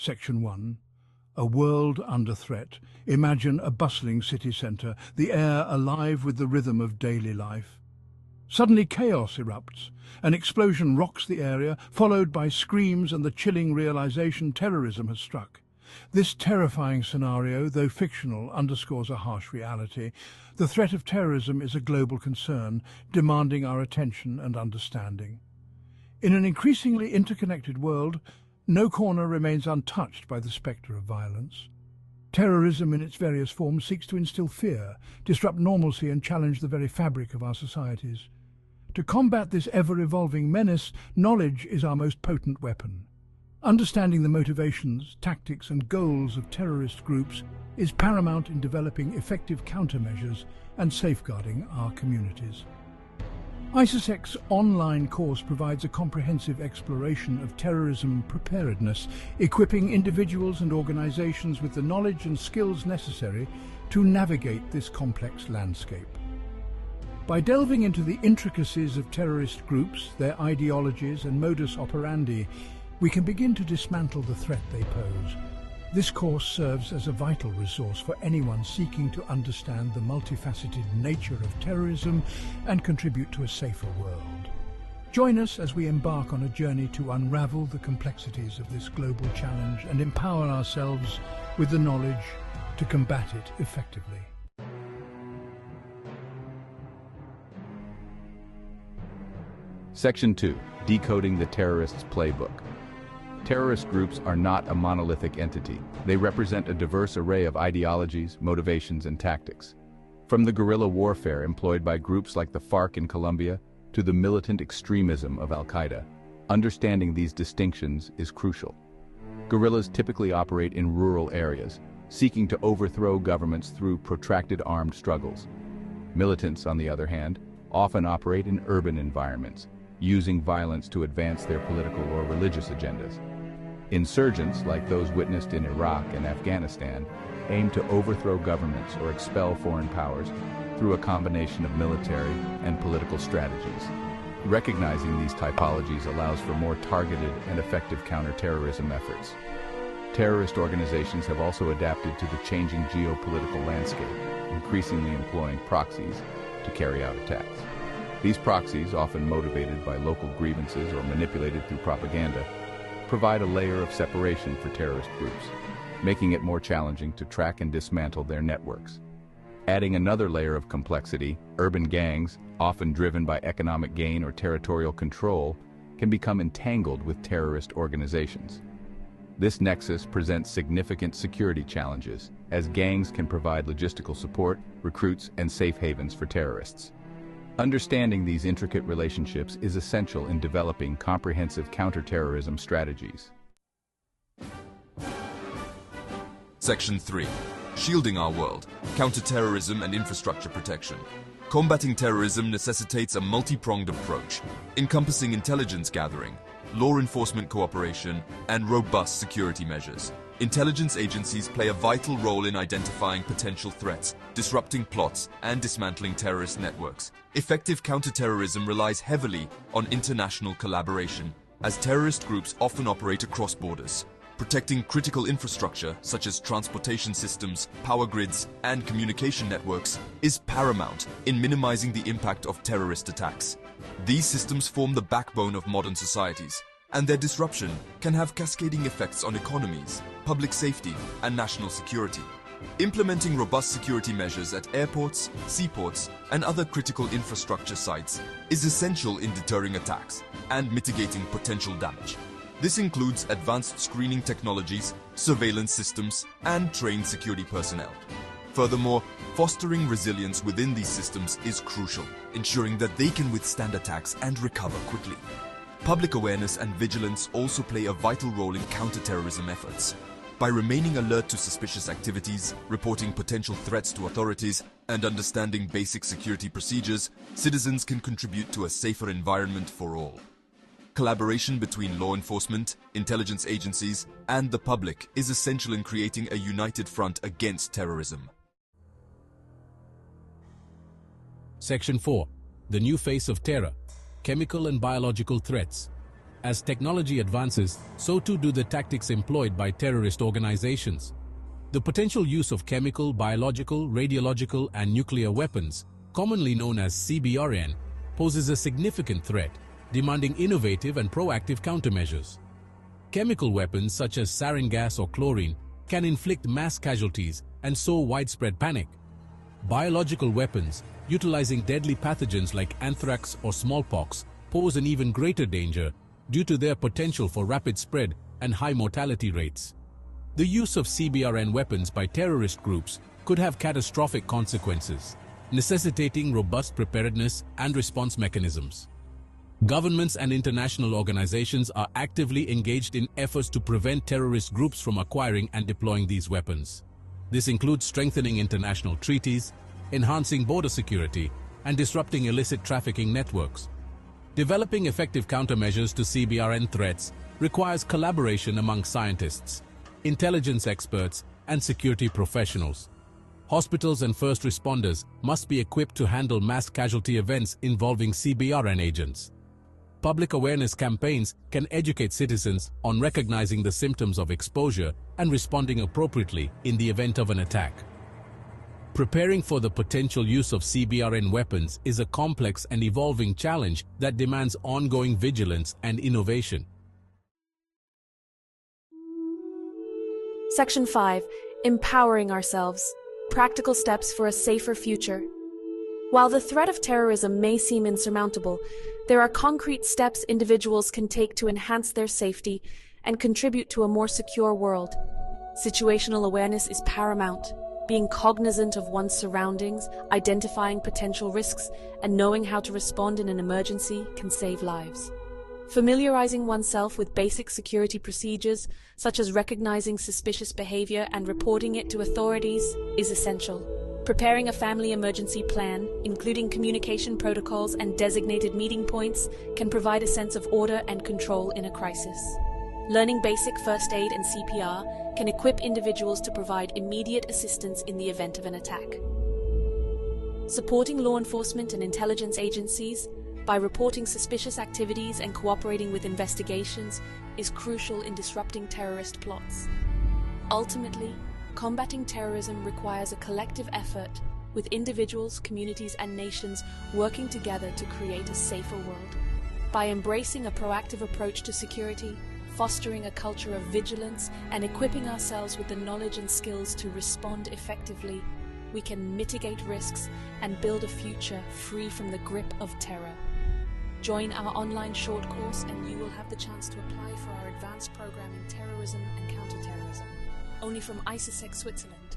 Section 1. A world under threat. Imagine a bustling city centre, the air alive with the rhythm of daily life. Suddenly chaos erupts. An explosion rocks the area, followed by screams and the chilling realization terrorism has struck. This terrifying scenario, though fictional, underscores a harsh reality. The threat of terrorism is a global concern, demanding our attention and understanding. In an increasingly interconnected world, no corner remains untouched by the spectre of violence. Terrorism in its various forms seeks to instill fear, disrupt normalcy and challenge the very fabric of our societies. To combat this ever-evolving menace, knowledge is our most potent weapon. Understanding the motivations, tactics and goals of terrorist groups is paramount in developing effective countermeasures and safeguarding our communities. ISISec's online course provides a comprehensive exploration of terrorism preparedness, equipping individuals and organizations with the knowledge and skills necessary to navigate this complex landscape. By delving into the intricacies of terrorist groups, their ideologies and modus operandi, we can begin to dismantle the threat they pose. This course serves as a vital resource for anyone seeking to understand the multifaceted nature of terrorism and contribute to a safer world. Join us as we embark on a journey to unravel the complexities of this global challenge and empower ourselves with the knowledge to combat it effectively. Section 2. Decoding the terrorist's playbook. Terrorist groups are not a monolithic entity. They represent a diverse array of ideologies, motivations, and tactics. From the guerrilla warfare employed by groups like the FARC in Colombia to the militant extremism of Al-Qaeda, understanding these distinctions is crucial. Guerrillas typically operate in rural areas, seeking to overthrow governments through protracted armed struggles. Militants, on the other hand, often operate in urban environments, using violence to advance their political or religious agendas. Insurgents, like those witnessed in Iraq and Afghanistan, aim to overthrow governments or expel foreign powers through a combination of military and political strategies. Recognizing these typologies allows for more targeted and effective counterterrorism efforts. Terrorist organizations have also adapted to the changing geopolitical landscape, increasingly employing proxies to carry out attacks. These proxies, often motivated by local grievances or manipulated through propaganda, provide a layer of separation for terrorist groups, making it more challenging to track and dismantle their networks. Adding another layer of complexity, urban gangs, often driven by economic gain or territorial control, can become entangled with terrorist organizations. This nexus presents significant security challenges, as gangs can provide logistical support, recruits, and safe havens for terrorists. Understanding these intricate relationships is essential in developing comprehensive counterterrorism strategies. Section 3. Shielding our world, counterterrorism and infrastructure protection. Combating terrorism necessitates a multi-pronged approach, encompassing intelligence gathering, law enforcement cooperation, and robust security measures. Intelligence agencies play a vital role in identifying potential threats, disrupting plots, and dismantling terrorist networks. Effective counterterrorism relies heavily on international collaboration, as terrorist groups often operate across borders. Protecting critical infrastructure, such as transportation systems, power grids, and communication networks, is paramount in minimizing the impact of terrorist attacks. These systems form the backbone of modern societies, and their disruption can have cascading effects on economies, public safety, and national security. Implementing robust security measures at airports, seaports, and other critical infrastructure sites is essential in deterring attacks and mitigating potential damage. This includes advanced screening technologies, surveillance systems, and trained security personnel. Furthermore, fostering resilience within these systems is crucial, ensuring that they can withstand attacks and recover quickly. Public awareness and vigilance also play a vital role in counterterrorism efforts. By remaining alert to suspicious activities, reporting potential threats to authorities, and understanding basic security procedures, citizens can contribute to a safer environment for all. Collaboration between law enforcement, intelligence agencies, and the public is essential in creating a united front against terrorism. Section 4. The new face of terror, chemical and biological threats. As technology advances, so too do the tactics employed by terrorist organizations. The potential use of chemical, biological, radiological, and nuclear weapons, commonly known as CBRN, poses a significant threat, demanding innovative and proactive countermeasures. Chemical weapons such as sarin gas or chlorine can inflict mass casualties and sow widespread panic. Biological weapons, utilizing deadly pathogens like anthrax or smallpox, pose an even greater danger due to their potential for rapid spread and high mortality rates. The use of CBRN weapons by terrorist groups could have catastrophic consequences, necessitating robust preparedness and response mechanisms. Governments and international organizations are actively engaged in efforts to prevent terrorist groups from acquiring and deploying these weapons. This includes strengthening international treaties, enhancing border security, and disrupting illicit trafficking networks. Developing effective countermeasures to CBRN threats requires collaboration among scientists, intelligence experts, and security professionals. Hospitals and first responders must be equipped to handle mass casualty events involving CBRN agents. Public awareness campaigns can educate citizens on recognizing the symptoms of exposure and responding appropriately in the event of an attack. Preparing for the potential use of CBRN weapons is a complex and evolving challenge that demands ongoing vigilance and innovation. Section 5. Empowering ourselves. Practical steps for a safer future. While the threat of terrorism may seem insurmountable, there are concrete steps individuals can take to enhance their safety and contribute to a more secure world. Situational awareness is paramount. Being cognizant of one's surroundings, identifying potential risks, and knowing how to respond in an emergency can save lives. Familiarizing oneself with basic security procedures, such as recognizing suspicious behavior and reporting it to authorities, is essential. Preparing a family emergency plan, including communication protocols and designated meeting points, can provide a sense of order and control in a crisis. Learning basic first aid and CPR can equip individuals to provide immediate assistance in the event of an attack. Supporting law enforcement and intelligence agencies by reporting suspicious activities and cooperating with investigations is crucial in disrupting terrorist plots. Ultimately, combating terrorism requires a collective effort, with individuals, communities, and nations working together to create a safer world. By embracing a proactive approach to security, fostering a culture of vigilance, and equipping ourselves with the knowledge and skills to respond effectively, we can mitigate risks and build a future free from the grip of terror. Join our online short course and you will have the chance to apply for our advanced program in terrorism and counterterrorism, only from ISISEC Switzerland.